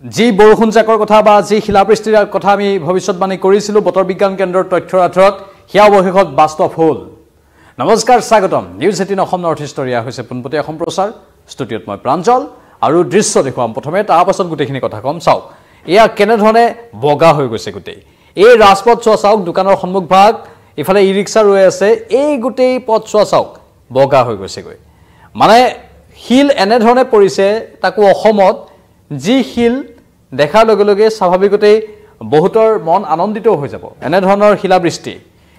যি বৰষুণ জাকৰ কথা বা যি শিলাবৃষ্টিৰ কথা আমি ভৱিষ্যতবাণী কৰিছিলোঁ বতৰ বিজ্ঞান কেন্দ্ৰৰ তথ্যৰ আধাৰত সেয়া অৱশেষত বাস্তৱ হ'ল। নমস্কাৰ, স্বাগতম। নিউজ 18 অসম নৰ্থ ইষ্ট এয়া হৈছে পোনপটীয়া সম্প্ৰচাৰ। ষ্টুডিঅ'ত মই প্ৰাঞ্জল আৰু দৃশ্য দেখুৱাম প্ৰথমে, তাৰ পাছত গোটেইখিনি কথা ক'ম। চাওক এয়া কেনেধৰণে বগা হৈ গৈছে গোটেই এই ৰাজপথ চোৱা। চাওক দোকানৰ সন্মুখ ভাগ, ইফালে ই ৰিক্সা ৰৈ আছে, এই গোটেই পথ চোৱা চাওক বগা হৈ গৈছেগৈ। মানে শিল এনেধৰণে পৰিছে, তাকো অসমত, যি শিল দেখাৰ লগে লগে স্বাভাৱিকতেই বহুতৰ মন আনন্দিত হৈ যাব। এনেধৰণৰ শিলাবৃষ্টি,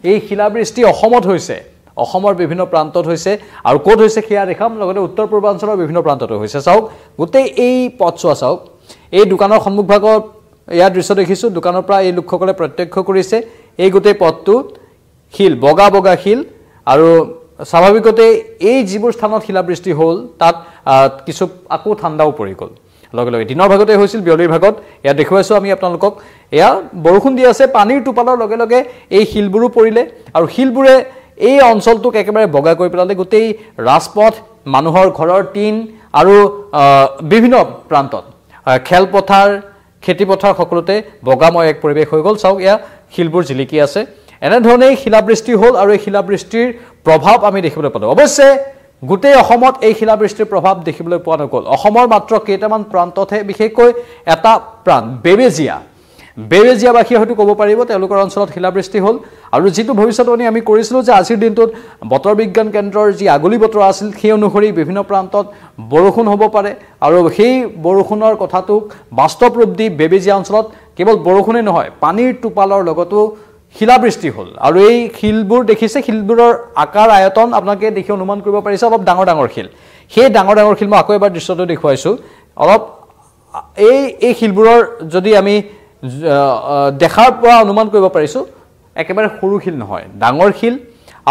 এই শিলাবৃষ্টি অসমত হৈছে, অসমৰ বিভিন্ন প্ৰান্তত হৈছে আৰু ক'ত হৈছে সেয়া দেখাম, লগতে উত্তৰ পূৰ্বাঞ্চলৰ বিভিন্ন প্ৰান্ততো হৈছে। চাওক গোটেই এই পথ চোৱা চাওক, এই দোকানৰ সন্মুখভাগত ইয়াৰ দৃশ্য দেখিছোঁ, দোকানৰ পৰা এই লোকসকলে প্ৰত্যক্ষ কৰিছে। এই গোটেই পথটোত শিল, বগা বগা শিল, আৰু স্বাভাৱিকতেই এই যিবোৰ স্থানত শিলাবৃষ্টি হ'ল তাত কিছু আকৌ ঠাণ্ডাও পৰি গ'ল লগে লগে। দিনৰ ভাগতে হৈছিল, বিয়লিৰ ভাগত এয়া দেখুৱাইছোঁ আমি আপোনালোকক। এয়া বৰষুণ দি আছে, পানীৰ টোপালৰ লগে লগে এই শিলবোৰো পৰিলে আৰু শিলবোৰে এই অঞ্চলটোক একেবাৰে বগা কৰি পেলালে। গোটেই ৰাজপথ, মানুহৰ ঘৰৰ টিন আৰু বিভিন্ন প্ৰান্তত খেলপথাৰ, খেতিপথাৰ সকলোতে বগাময় এক পৰিৱেশ হৈ গ'ল। চাওক এয়া শিলবোৰ জিলিকি আছে। এনেধৰণেই শিলাবৃষ্টি হ'ল আৰু এই শিলাবৃষ্টিৰ প্ৰভাৱ আমি দেখিবলৈ পালোঁ। অৱশ্যে গোটেই অসমত এই শিলাবৃষ্টিৰ প্ৰভাৱ দেখিবলৈ পোৱা নগ'ল। অসমৰ মাত্ৰ কেইটামান প্ৰান্ততহে, বিশেষকৈ এটা প্ৰান্ত বেবেজীয়াবাসীয়ে হয়তো ক'ব পাৰিব তেওঁলোকৰ অঞ্চলত শিলাবৃষ্টি হ'ল। আৰু যিটো ভৱিষ্যতবাণী আমি কৰিছিলোঁ যে আজিৰ দিনটোত বতৰ বিজ্ঞান কেন্দ্ৰৰ যি আগলি বতৰ আছিল সেই অনুসৰি বিভিন্ন প্ৰান্তত বৰষুণ হ'ব পাৰে, আৰু সেই বৰষুণৰ কথাটোক বাস্তৱ ৰূপ দি বেবেজীয়া অঞ্চলত কেৱল বৰষুণেই নহয়, পানীৰ টোপালৰ লগতো শিলাবৃষ্টি হ'ল। আৰু এই শিলবোৰ দেখিছে, শিলবোৰৰ আকাৰ আয়তন আপোনালোকে দেখি অনুমান কৰিব পাৰিছে, অলপ ডাঙৰ ডাঙৰ শিল। সেই ডাঙৰ ডাঙৰ শিল মই আকৌ এবাৰ দৃশ্যটো দেখুৱাইছোঁ। অলপ এই শিলবোৰৰ যদি আমি দেখাৰ পৰা অনুমান কৰিব পাৰিছোঁ, একেবাৰে সৰু শিল নহয়, ডাঙৰ শিল।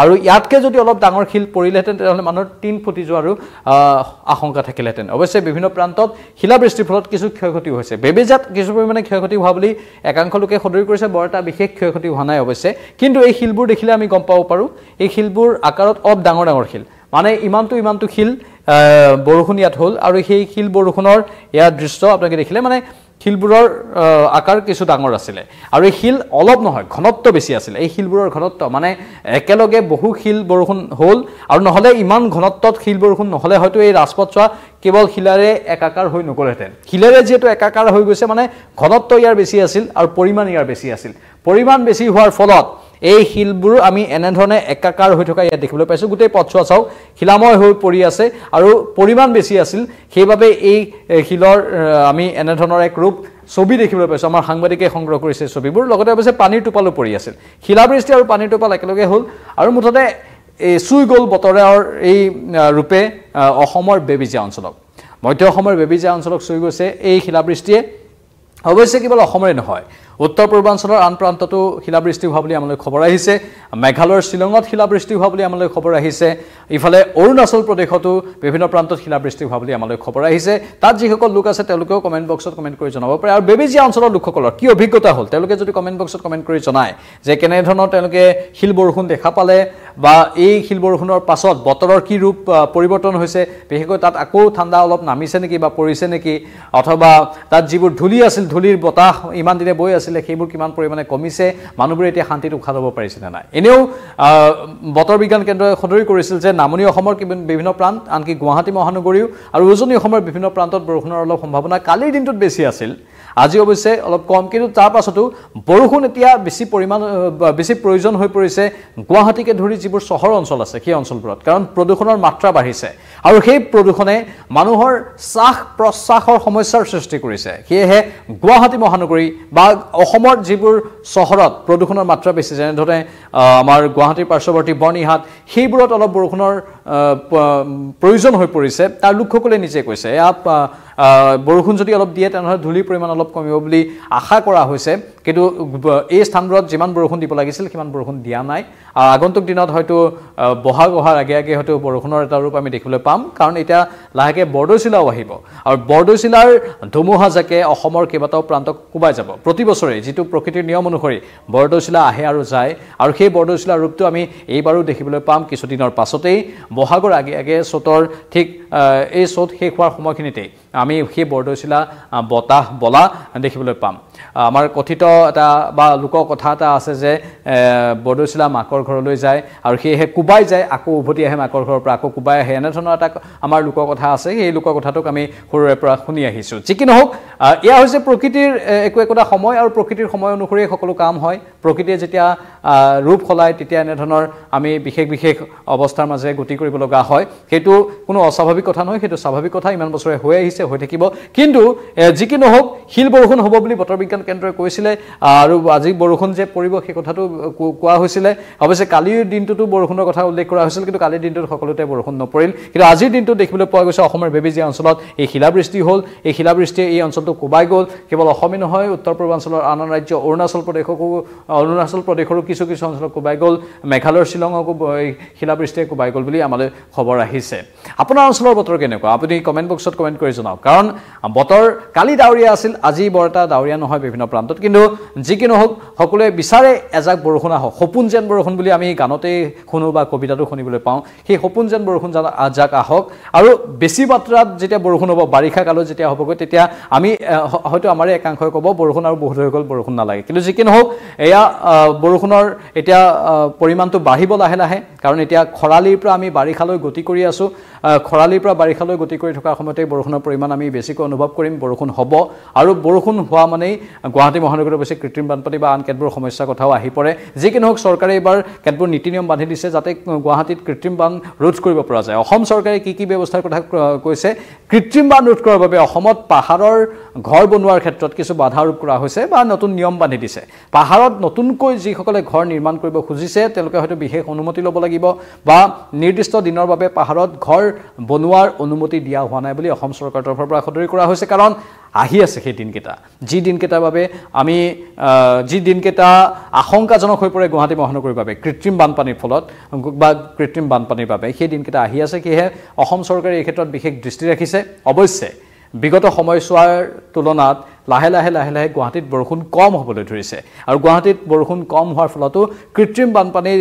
আৰু ইয়াতকৈ যদি অলপ ডাঙৰ শিল পৰিলেহেঁতেন তেতিয়াহ'লে মানুহৰ টিন ফুটি যোৱাৰো আশংকা থাকিলেহেঁতেন। অৱশ্যে বিভিন্ন প্ৰান্তত শিলাবৃষ্টিৰ ফলত কিছু ক্ষয়ক্ষতি হৈছে। বেবেজাত কিছু পৰিমাণে ক্ষয়ক্ষতি হোৱা বুলি একাংশ লোকে সদৰি কৰিছে, বৰ এটা বিশেষ ক্ষয়ক্ষতি হোৱা নাই অৱশ্যে। কিন্তু এই শিলবোৰ দেখিলে আমি গম পাব পাৰোঁ এই শিলবোৰ আকাৰত অলপ ডাঙৰ ডাঙৰ শিল, মানে ইমানটো শিল বৰষুণ ইয়াত হ'ল। আৰু সেই শিল বৰষুণৰ ইয়াৰ দৃশ্য আপোনালোকে দেখিলে মানে শিলবোৰৰ আকাৰ কিছু ডাঙৰ আছিলে, আৰু এই শিল অলপ নহয়, ঘনত্ব বেছি আছিলে। এই শিলবোৰৰ ঘনত্ব মানে একেলগে বহু শিল বৰষুণ হ'ল, আৰু নহ'লে ইমান ঘনত্বত শিল বৰষুণ নহ'লে হয়তো এই ৰাজপথ চোৱা কেৱল শিলেৰে একাকাৰ হৈ নগ'লহেঁতেন। শিলেৰে যিহেতু একাকাৰ হৈ গৈছে, মানে ঘনত্ব ইয়াৰ বেছি আছিল আৰু পৰিমাণ ইয়াৰ বেছি আছিল। পৰিমাণ বেছি হোৱাৰ ফলত এই শিলবোৰ আমি এনেধৰণে একাকাৰ হৈ থকা ইয়াত দেখিবলৈ পাইছোঁ। গোটেই পথ চোৱা চাওক শিলাময় হৈ পৰি আছে, আৰু পৰিমাণ বেছি আছিল, সেইবাবে এই শিলৰ আমি এনেধৰণৰ এক ৰূপ ছবি দেখিবলৈ পাইছোঁ। আমাৰ সাংবাদিকে সংগ্ৰহ কৰিছে ছবিবোৰ। লগতে অৱশ্যে পানীৰ টোপালো পৰি আছিল। শিলাবৃষ্টি আৰু পানীৰ টোপাল একেলগে হ'ল, আৰু মুঠতে এই চুই গ'ল বতৰৰ এই ৰূপে অসমৰ বেবেজীয়া অঞ্চলক, মধ্য অসমৰ বেবেজীয়া অঞ্চলক চুই গৈছে এই শিলাবৃষ্টিয়ে। অৱশ্যে কেৱল অসমৰে নহয়, উত্তৰ পূৰ্বাঞ্চলৰ আন প্ৰান্ততো শিলাবৃষ্টি হোৱা বুলি আমালৈ খবৰ আহিছে। মেঘালয়ৰ শ্বিলঙত শিলাবৃষ্টি হোৱা বুলি আমালৈ খবৰ আহিছে। ইফালে অৰুণাচল প্ৰদেশতো বিভিন্ন প্ৰান্তত শিলাবৃষ্টি হোৱা বুলি আমালৈ খবৰ আহিছে। তাত যিসকল লোক আছে তেওঁলোকেও কমেণ্ট বক্সত কমেণ্ট কৰি জনাব পাৰে। আৰু বেবেজীয়া অঞ্চলৰ লোকসকলৰ কি অভিজ্ঞতা হ'ল তেওঁলোকে যদি কমেণ্ট বক্সত কমেণ্ট কৰি জনায় যে কেনেধৰণৰ তেওঁলোকে শিল বৰষুণ দেখা পালে, বা এই শিল বৰষুণৰ পাছত বতৰৰ কি ৰূপ পৰিৱৰ্তন হৈছে, বিশেষকৈ তাত আকৌ ঠাণ্ডা অলপ নামিছে নেকি বা পৰিছে নেকি, অথবা তাত যিবোৰ ধূলি আছিল, ধূলিৰ বতাহ ইমান দিনে বৈ আছিলে, সেইবোৰ কিমান পৰিমাণে কমিছে, মানুহবোৰে এতিয়া শান্তিত উশাহ ল'ব পাৰিছে নে নাই। এনেও বতৰ বিজ্ঞান কেন্দ্ৰই সদৰি কৰিছিল যে নামনি অসমৰ বিভিন্ন প্ৰান্ত, আনকি গুৱাহাটী মহানগৰীও আৰু উজনি অসমৰ বিভিন্ন প্ৰান্তত বৰষুণৰ অলপ সম্ভাৱনা কালিৰ দিনটোত বেছি আছিল, আজি অৱশ্যে অলপ কম। কিন্তু তাৰ পাছতো বৰষুণ এতিয়া বেছি প্ৰয়োজন হৈ পৰিছে গুৱাহাটীকে ধৰি যিবোৰ চহৰ অঞ্চল আছে সেই অঞ্চলবোৰত, কাৰণ প্ৰদূষণৰ মাত্ৰা বাঢ়িছে, আৰু সেই প্ৰদূষণে মানুহৰ শ্বাস প্ৰশ্বাসৰ সমস্যাৰ সৃষ্টি কৰিছে। সেয়েহে গুৱাহাটী মহানগৰী বা অসমৰ যিবোৰ চহৰত প্ৰদূষণৰ মাত্ৰা বেছি, যেনেধৰণে আমাৰ গুৱাহাটীৰ পাৰ্শ্বৱৰ্তী বৰ্ণিহাট, সেইবোৰত অলপ বৰষুণৰ প্ৰয়োজন হৈ পৰিছে। তাৰ লোকসকলে নিজে কৈছে এয়া বৰষুণ যদি অলপ দিয়ে তেনেহ'লে ধূলিৰ পৰিমাণ অলপ কমিব বুলি আশা কৰা হৈছে। কিন্তু এই স্থানবোৰত যিমান বৰষুণ দিব লাগিছিল সিমান বৰষুণ দিয়া নাই। আগন্তুক দিনত হয়তো বহাগ অহাৰ আগে আগে হয়তো বৰষুণৰ এটা ৰূপ আমি দেখিবলৈ পাম, কাৰণ এতিয়া লাহেকৈ বৰদৈচিলাও আহিব, আৰু বৰদৈচিলাৰ ধুমুহাজাকে অসমৰ কেইবাটাও প্ৰান্তক কোবাই যাব। প্ৰতি বছৰে যিটো প্ৰকৃতিৰ নিয়ম অনুসৰি বৰদৈচিলা আহে আৰু যায়, আৰু সেই বৰদৈচিলাৰ ৰূপটো আমি এইবাৰো দেখিবলৈ পাম কিছুদিনৰ পাছতেই। বহাগৰ আগে আগে চ'তৰ ঠিক এই চ'ত শেষ হোৱাৰ সময়খিনিতেই আমি সেই বৰদৈচিলা বতাহ বলা দেখিবলৈ পাম আমাৰ কথিত এটা বা লোক কথা এটা আছে যে বৰদৈচিলা মাকৰ ঘৰলৈ যায় আৰু সেয়েহে কুবাই যায় আকৌ উভতি আহে মাকৰ ঘৰৰ পৰা আকৌ কুবাই আহে এনেধৰণৰ এটা আমাৰ লোক কথা আছে সেই লোক কথাটোক আমি সৰুৰে পৰা শুনি আহিছোঁ যি কি নহওক এয়া হৈছে প্ৰকৃতিৰ একোটা সময় আৰু প্ৰকৃতিৰ সময় অনুসৰি সকলো কাম হয় প্ৰকৃতিয়ে যেতিয়া ৰূপ সলায় তেতিয়া এনেধৰণৰ আমি বিশেষ অৱস্থাৰ মাজে গতি কৰিব লগা হয় সেইটো কোনো অস্বাভাৱিক কথা নহয় সেইটো স্বাভাৱিক কথা ইমান বছৰে হৈ আহিছে হৈ থাকিব কিন্তু যি কি নহওক শিল বৰষুণ হ'ব বুলি বতৰ বিজ্ঞান কেন্দ্ৰই কৈছিলে আৰু আজি বৰষুণ যে পৰিব সেই কথাটো কোৱা হৈছিলে অৱশ্যে কালিৰ দিনটোতো বৰষুণৰ কথা উল্লেখ কৰা হৈছিল কিন্তু কালিৰ দিনটোত সকলোতে বৰষুণ নপৰিল কিন্তু আজিৰ দিনটো দেখিবলৈ পোৱা গৈছে অসমৰ বেবেজীয়া অঞ্চলত এই শিলাবৃষ্টি হ'ল এই শিলাবৃষ্টিয়ে এই অঞ্চলটো কোবাই গ'ল কেৱল অসমে নহয় উত্তৰ পূৰ্বাঞ্চলৰ আন ৰাজ্য অৰুণাচল প্ৰদেশৰো কিছু অঞ্চলত কোবাই গ'ল মেঘালয়ৰ শ্বিলঙকো শিলাবৃষ্টিয়ে কোবাই গ'ল বুলি আমালৈ খবৰ আহিছে আপোনাৰ অঞ্চলৰ বতৰ কেনেকুৱা আপুনি কমেণ্ট বক্সত কমেণ্ট কৰি জনাওক কাৰণ বতৰ কালি ডাৱৰীয়া আছিল আজি বৰ এটা ডাৱৰীয়া নহয় বিভিন্ন প্ৰান্তত কিন্তু যি কি নহওক সকলোৱে বিচাৰে এজাক বৰষুণ আহক সপোন যেন বৰষুণ বুলি আমি গানতে শুনো বা কবিতাটো শুনিবলৈ পাওঁ সেই সপোন যেন বৰষুণ এজাক আহক আৰু বেছি মাত্ৰাত যেতিয়া বৰষুণ হ'ব বাৰিষা কালত যেতিয়া হ'বগৈ তেতিয়া আমি হয়তো আমাৰে একাংশই ক'ব বৰষুণ আৰু বহুত হৈ গ'ল বৰষুণ নালাগে কিন্তু যি কি নহওক এয়া বৰষুণৰ এতিয়া পৰিমাণটো বাঢ়িব লাহে লাহে কাৰণ এতিয়া খৰালিৰ পৰা আমি বাৰিষালৈ গতি কৰি আছোঁ খৰালিৰ পৰা বাৰিষালৈ গতি কৰি থকাৰ সময়তে বৰষুণৰ পৰিমাণ আমি বেছিকৈ অনুভৱ কৰিম বৰষুণ হ'ব আৰু বৰষুণ হোৱা মানেই গুৱাহাটী মহানগৰত অৱশ্যে কৃত্ৰিম বানপানী বা আন কেতবোৰ সমস্যাৰ কথাও আহি পৰে যি কি নহওক চৰকাৰে এইবাৰ কেতবোৰ নীতি নিয়ম বান্ধি দিছে যাতে গুৱাহাটীত কৃত্ৰিম বান ৰোধ কৰিব পৰা যায় অসম চৰকাৰে কি ব্যৱস্থাৰ কথা কৈছে কৃত্ৰিম বান ৰোধ কৰাৰ বাবে অসমত পাহাৰৰ ঘৰ বনোৱাৰ ক্ষেত্ৰত কিছু বাধা আৰোপ কৰা হৈছে বা নতুন নিয়ম বান্ধি দিছে পাহাৰত নতুনকৈ যিসকলে ঘৰ নিৰ্মাণ কৰিব খুজিছে তেওঁলোকে হয়তো বিশেষ অনুমতি ল'ব লাগিব বা নিৰ্দিষ্ট দিনৰ বাবে পাহাৰত ঘৰ বনোৱাৰ অনুমতি দিয়া হোৱা নাই বুলি অসম চৰকাৰৰ তৰফৰ পৰা সদৰি কৰা হৈছে কাৰণ আহি আছে সেই দিনকেইটা যি দিনকেইটাৰ বাবে আমি যি দিনকেইটা আশংকাজনক হৈ পৰে গুৱাহাটী মহানগৰীৰ বাবে কৃত্ৰিম বানপানীৰ ফলত বা কৃত্ৰিম বানপানীৰ বাবে সেই দিনকেইটা আহি আছে সেয়েহে অসম চৰকাৰে এই ক্ষেত্ৰত বিশেষ দৃষ্টি ৰাখিছে অৱশ্যে বিগত সময়ছোৱাৰ তুলনাত লাহে লাহে গুৱাহাটীত বৰষুণ কম হ'বলৈ ধৰিছে আৰু গুৱাহাটীত বৰষুণ কম হোৱাৰ ফলতো কৃত্ৰিম বানপানীৰ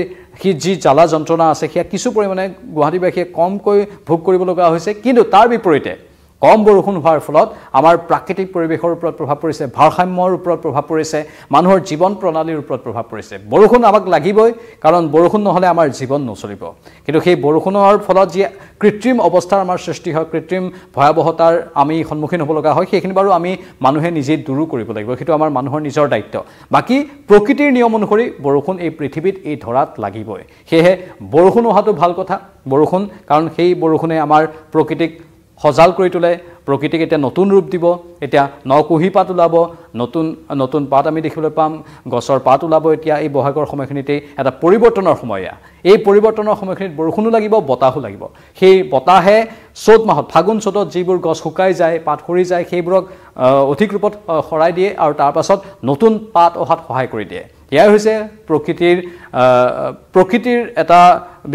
যি জ্বালা যন্ত্ৰণা আছে সেয়া কিছু পৰিমাণে গুৱাহাটীবাসীয়ে কমকৈ ভোগ কৰিব লগা হৈছে কিন্তু তাৰ বিপৰীতে কম বৰষুণ হোৱাৰ ফলত আমাৰ প্ৰাকৃতিক পৰিৱেশৰ ওপৰত প্ৰভাৱ পৰিছে ভাৰসাম্যৰ ওপৰত প্ৰভাৱ পৰিছে মানুহৰ জীৱন প্ৰণালীৰ ওপৰত প্ৰভাৱ পৰিছে বৰষুণ আমাক লাগিবই কাৰণ বৰষুণ নহ'লে আমাৰ জীৱন নচলিব কিন্তু সেই বৰষুণৰ ফলত যি কৃত্ৰিম অৱস্থাৰ আমাৰ সৃষ্টি হয় কৃত্ৰিম ভয়াৱহতাৰ আমি সন্মুখীন হ'ব লগা হয় সেইখিনি বাৰু আমি মানুহে নিজেই দূৰো কৰিব লাগিব সেইটো আমাৰ মানুহৰ নিজৰ দায়িত্ব বাকী প্ৰকৃতিৰ নিয়ম অনুসৰি বৰষুণ এই পৃথিৱীত এই ধৰাত লাগিবই সেয়েহে বৰষুণ অহাটো ভাল কথা বৰষুণ কাৰণ সেই বৰষুণে আমাৰ প্ৰকৃতিক সজাল কৰি তোলে প্ৰকৃতিক এতিয়া নতুন ৰূপ দিব এতিয়া নকুহি পাত ওলাব নতুন পাত আমি দেখিবলৈ পাম গছৰ পাত ওলাব এতিয়া এই বহাগৰ সময়খিনিতে এটা পৰিৱৰ্তনৰ সময় এই পৰিৱৰ্তনৰ সময়খিনিত বৰষুণো লাগিব বতাহো লাগিব সেই বতাহে চ'ত মাহত ফাগুন চ'তত যিবোৰ গছ শুকাই যায় পাত সৰি যায় সেইবোৰক অধিক ৰূপত সৰাই দিয়ে আৰু তাৰ পাছত নতুন পাত অহাত সহায় কৰি দিয়ে এয়াই হৈছে প্ৰকৃতিৰ এটা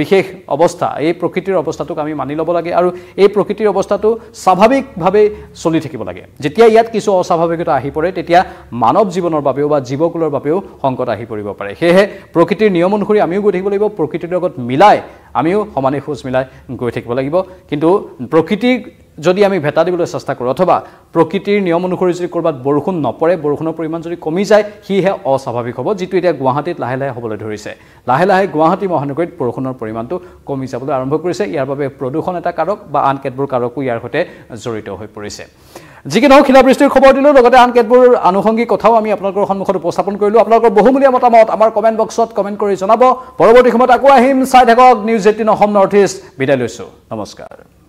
বিশেষ অৱস্থা এই প্ৰকৃতিৰ অৱস্থাটোক আমি মানি ল'ব লাগে আৰু এই প্ৰকৃতিৰ অৱস্থাটো স্বাভাৱিকভাৱে চলি থাকিব লাগে যেতিয়া ইয়াত কিছু অস্বাভাৱিকতা আহি পৰে তেতিয়া মানৱ জীৱনৰ বাবেও বা জীৱকুলৰ বাবেও সংকট আহি পৰিব পাৰে সেয়েহে প্ৰকৃতিৰ নিয়ম অনুসৰি আমিও গৈ থাকিব লাগিব প্ৰকৃতিৰ লগত মিলাই আমিও সমানে খোজ মিলাই গৈ থাকিব লাগিব কিন্তু প্ৰকৃতিক যদি আমি ভেটা দিবলৈ চেষ্টা কৰোঁ অথবা প্ৰকৃতিৰ নিয়ম অনুসৰি যদি ক'ৰবাত বৰষুণ নপৰে বৰষুণৰ পৰিমাণ যদি কমি যায় সিহে অস্বাভাৱিক হ'ব যিটো এতিয়া গুৱাহাটীত লাহে লাহে হ'বলৈ ধৰিছে লাহে লাহে গুৱাহাটী মহানগৰীত বৰষুণৰ পৰিমাণটো কমি যাবলৈ আৰম্ভ কৰিছে ইয়াৰ বাবে প্ৰদূষণ এটা কাৰক বা আন কেতবোৰ কাৰকো ইয়াৰ সৈতে জড়িত হৈ পৰিছে যি কি নহওক শিলাবৃষ্টিৰ খবৰ দিলোঁ লগতে আন কেতবোৰ আনুষংগিক কথাও আমি আপোনালোকৰ সন্মুখত উপস্থাপন কৰিলোঁ আপোনালোকৰ বহুমূলীয়া মতামত আমাৰ কমেণ্ট বক্সত কমেণ্ট কৰি জনাব পৰৱৰ্তী সময়ত আকৌ আহিম চাই থাকক নিউজ 18 অসম নৰ্থ ইষ্ট বিদায় লৈছোঁ নমস্কাৰ